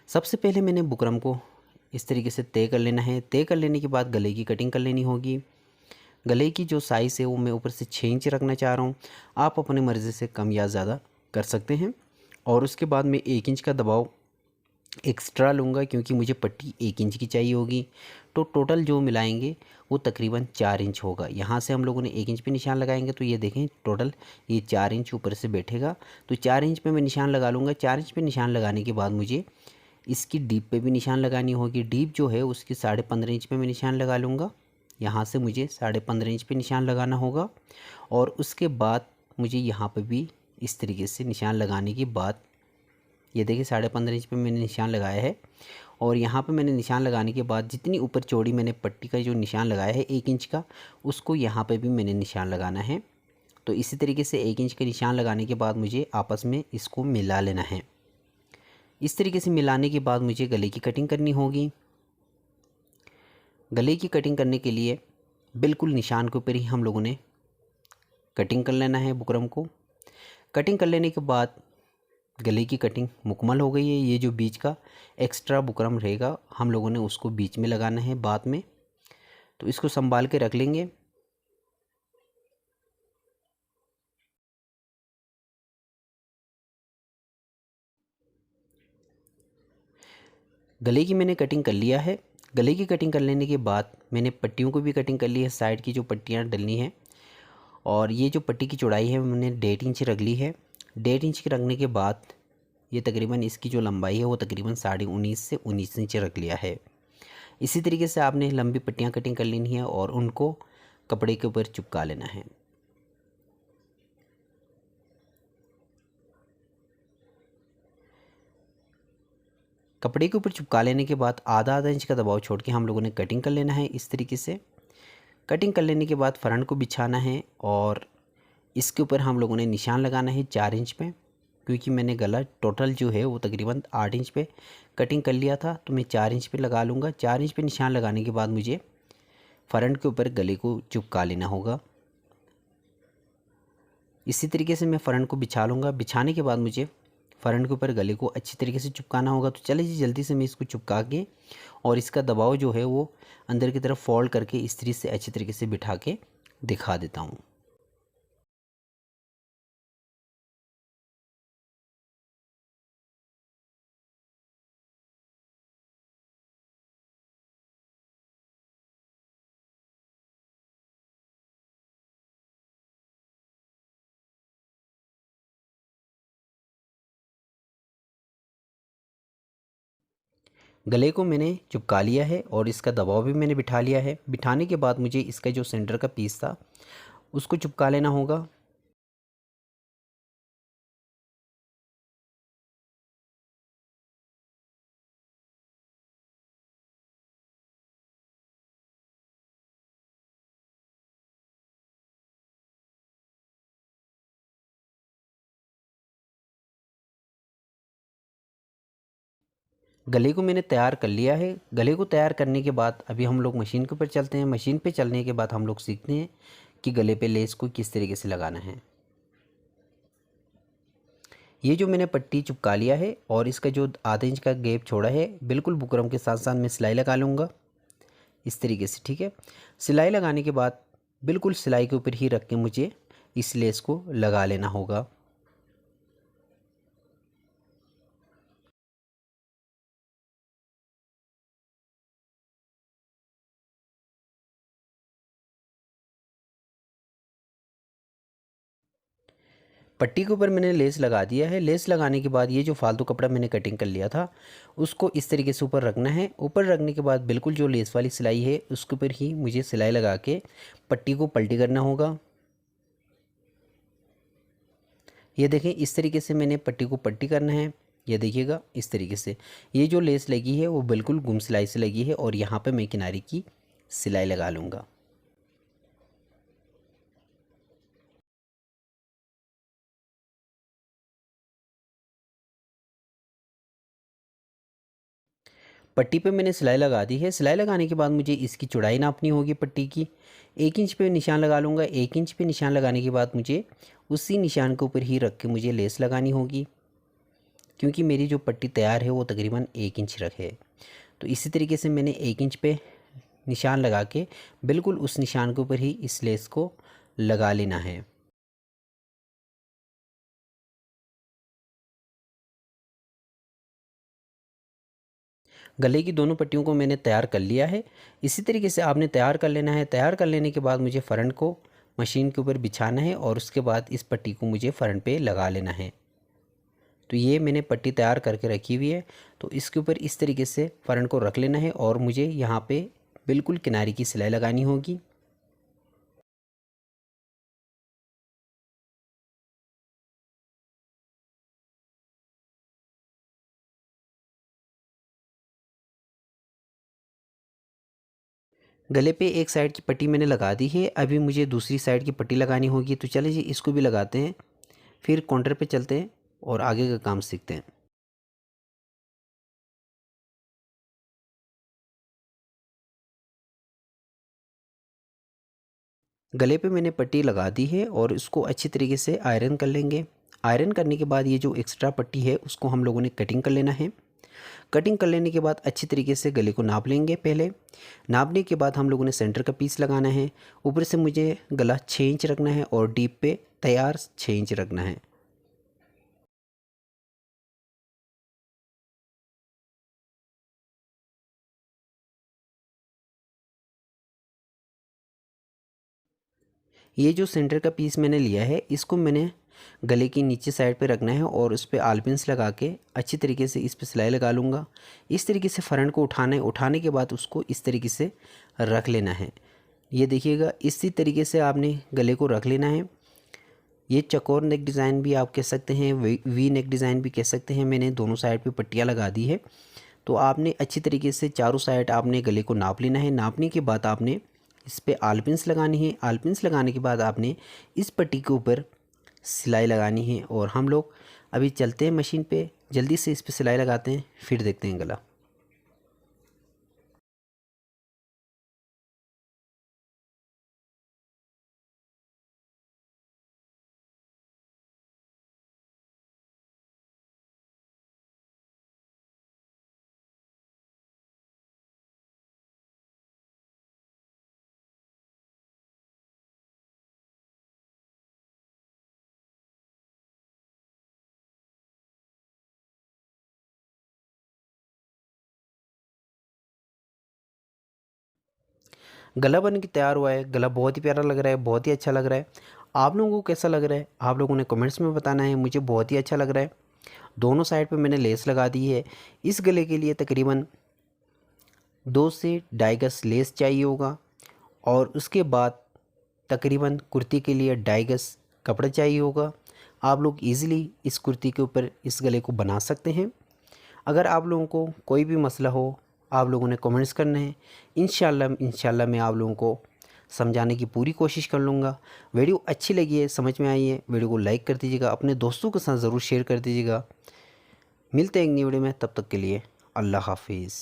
सबसे पहले मैंने बुकरम को इस तरीके से तय कर लेना है। तय कर लेने के बाद गले की कटिंग कर लेनी होगी। गले की जो साइज़ है वो मैं ऊपर से 6 इंच रखना चाह रहा हूँ। आप अपनी मर्ज़ी से कम या ज़्यादा कर सकते हैं। और उसके बाद मैं 1 इंच का दबाव एक्स्ट्रा लूँगा क्योंकि मुझे पट्टी 1 इंच की चाहिए होगी। तो टोटल जो मिलाएंगे वो तकरीबन 4 इंच होगा। यहाँ से हम लोगों ने 1 इंच पे निशान लगाएंगे तो ये देखें टोटल ये 4 इंच ऊपर से बैठेगा। तो 4 इंच पे मैं निशान लगा लूँगा। 4 इंच पे निशान लगाने के बाद मुझे इसकी डीप पे भी निशान लगानी होगी। डीप जो है उसकी 15.5 इंच पे मैं निशान लगा लूँगा। यहाँ से मुझे 15.5 इंच पे निशान लगाना होगा। और उसके बाद मुझे यहाँ पे भी इस तरीके से निशान लगाने के बाद ये देखिए 15.5 इंच पे मैंने निशान लगाया है। और यहाँ पे मैंने निशान लगाने के बाद जितनी ऊपर चौड़ी मैंने पट्टी का जो निशान लगाया है 1 इंच का, उसको यहाँ पे भी मैंने निशान लगाना है। तो इसी तरीके से 1 इंच का निशान लगाने के बाद मुझे आपस में इसको मिला लेना है। इस तरीके से मिलाने के बाद मुझे गले की कटिंग करनी होगी। गले की कटिंग करने के लिए बिल्कुल निशान के ऊपर ही हम लोगों ने कटिंग कर लेना है बुकरम को। कटिंग कर लेने के बाद गले की कटिंग मुकम्मल हो गई है। ये जो बीच का एक्स्ट्रा बुकरम रहेगा हम लोगों ने उसको बीच में लगाना है बाद में। तो इसको संभाल के रख लेंगे। गले की मैंने कटिंग कर लिया है। गले की कटिंग कर लेने के बाद मैंने पट्टियों को भी कटिंग कर ली है। साइड की जो पट्टियाँ डलनी है और ये जो पट्टी की चौड़ाई है मैंने 1.5 इंच रख ली है। 1.5 इंच की रखने के बाद ये तकरीबन इसकी जो लंबाई है वो तकरीबन 19.5 से 19 इंच रख लिया है। इसी तरीके से आपने लंबी पट्टियाँ कटिंग कर लेनी है और उनको कपड़े के ऊपर चिपका लेना है। कपड़े के ऊपर चिपका लेने के बाद आधा इंच का दबाव छोड़ के हम लोगों ने कटिंग कर लेना है। इस तरीके से कटिंग कर लेने के बाद फ्रंट को बिछाना है और इसके ऊपर हम लोगों ने निशान लगाना है 4 इंच पे, क्योंकि मैंने गला टोटल जो है वो तकरीबन 8 इंच पे कटिंग कर लिया था तो मैं 4 इंच पे लगा लूँगा। 4 इंच पे निशान लगाने के बाद मुझे फ्रंट के ऊपर गले को चिपका लेना होगा। इसी तरीके से मैं फ्रंट को बिछा लूँगा। बिछाने के बाद मुझे फ्रंट के ऊपर गले को अच्छी तरीके से चिपकाना होगा। तो चलिए जी जल्दी से मैं इसको चिपका के और इसका दबाव जो है वो अंदर की तरफ फोल्ड करके इस तरीके से अच्छी तरीके से बिठा के दिखा देता हूँ। गले को मैंने चिपका लिया है और इसका दबाव भी मैंने बिठा लिया है। बिठाने के बाद मुझे इसका जो सेंटर का पीस था उसको चिपका लेना होगा। गले को मैंने तैयार कर लिया है। गले को तैयार करने के बाद अभी हम लोग मशीन के ऊपर चलते हैं। मशीन पे चलने के बाद हम लोग सीखते हैं कि गले पे लेस को किस तरीके से लगाना है। ये जो मैंने पट्टी चिपका लिया है और इसका जो आधे इंच का गैप छोड़ा है बिल्कुल बुकरम के साथ साथ मैं सिलाई लगा लूँगा इस तरीके से, ठीक है। सिलाई लगाने के बाद बिल्कुल सिलाई के ऊपर ही रख के मुझे इस लेस को लगा लेना होगा। पट्टी के ऊपर मैंने लेस लगा दिया है। लेस लगाने के बाद ये जो फालतू कपड़ा मैंने कटिंग कर लिया था उसको इस तरीके से ऊपर रखना है। ऊपर रखने के बाद बिल्कुल जो लेस वाली सिलाई है उसके ऊपर ही मुझे सिलाई लगा के पट्टी को पलटी करना होगा। ये देखें इस तरीके से मैंने पट्टी को पट्टी करना है। ये देखिएगा इस तरीके से ये जो लेस लगी है वो बिल्कुल गुम सिलाई से लगी है और यहाँ पे मैं किनारे की सिलाई लगा लूँगा। पट्टी पे मैंने सिलाई लगा दी है। सिलाई लगाने के बाद मुझे इसकी चौड़ाई नापनी होगी पट्टी की। 1 इंच पे निशान लगा लूँगा। 1 इंच पे निशान लगाने के बाद मुझे उसी निशान के ऊपर ही रख के मुझे लेस लगानी होगी। क्योंकि मेरी जो पट्टी तैयार है वो तकरीबन 1 इंच रखे। तो इसी तरीके से मैंने 1 इंच पे निशान लगा के बिल्कुल उस निशान के ऊपर ही इस लेस को लगा लेना है। गले की दोनों पट्टियों को मैंने तैयार कर लिया है। इसी तरीके से आपने तैयार कर लेना है। तैयार कर लेने के बाद मुझे फ्रंट को मशीन के ऊपर बिछाना है और उसके बाद इस पट्टी को मुझे फ्रंट पे लगा लेना है। तो ये मैंने पट्टी तैयार करके रखी हुई है। तो इसके ऊपर इस तरीके से फ्रंट को रख लेना है और मुझे यहाँ पे बिल्कुल किनारे की सिलाई लगानी होगी। गले पे एक साइड की पट्टी मैंने लगा दी है। अभी मुझे दूसरी साइड की पट्टी लगानी होगी। तो चलिए जी इसको भी लगाते हैं, फिर काउंटर पे चलते हैं और आगे का काम सीखते हैं। गले पे मैंने पट्टी लगा दी है और इसको अच्छी तरीके से आयरन कर लेंगे। आयरन करने के बाद ये जो एक्स्ट्रा पट्टी है उसको हम लोगों ने कटिंग कर लेना है। कटिंग कर लेने के बाद अच्छी तरीके से गले को नाप लेंगे। पहले नापने के बाद हम लोगों ने सेंटर का पीस लगाना है। ऊपर से मुझे गला 6 इंच रखना है और डीप पे तैयार 6 इंच रखना है। ये जो सेंटर का पीस मैंने लिया है इसको मैंने गले की नीचे साइड पे रखना है और उस पर आलपिन्स लगा के अच्छी तरीके से इस पे सिलाई लगा लूँगा। इस तरीके से फ्रंट को उठाना है। उठाने के बाद उसको इस तरीके से रख लेना है। ये देखिएगा इसी तरीके से आपने गले को रख लेना है। ये चकोर नेक डिज़ाइन भी आप कह सकते हैं, वी नेक डिज़ाइन भी कह सकते हैं। मैंने दोनों साइड पे पट्टियाँ लगा दी है। तो आपने अच्छी तरीके से चारों साइड आपने गले को नाप लेना है। नापने के बाद आपने इस पे आलपिन्स लगानी है। आलपिन्स लगाने के बाद आपने इस पट्टी के ऊपर सिलाई लगानी है। और हम लोग अभी चलते हैं मशीन पे, जल्दी से इस पे सिलाई लगाते हैं, फिर देखते हैं गला। गला बन के तैयार हुआ है। गला बहुत ही प्यारा लग रहा है, बहुत ही अच्छा लग रहा है। आप लोगों को कैसा लग रहा है आप लोगों ने कमेंट्स में बताना है। मुझे बहुत ही अच्छा लग रहा है। दोनों साइड पे मैंने लेस लगा दी है। इस गले के लिए तकरीबन 2 से 2.5 गज लेस चाहिए होगा और उसके बाद तकरीबन कुर्ती के लिए 2.5 गज कपड़ा चाहिए होगा। आप लोग इजीली इस कुर्ती के ऊपर इस गले को बना सकते हैं। अगर आप लोगों को कोई भी मसला हो आप लोगों ने कमेंट्स करने हैं। इंशाल्लाह मैं आप लोगों को समझाने की पूरी कोशिश कर लूँगा। वीडियो अच्छी लगी है, समझ में आई है, वीडियो को लाइक कर दीजिएगा, अपने दोस्तों के साथ ज़रूर शेयर कर दीजिएगा। मिलते हैं एक नई वीडियो में, तब तक के लिए अल्लाह हाफिज़।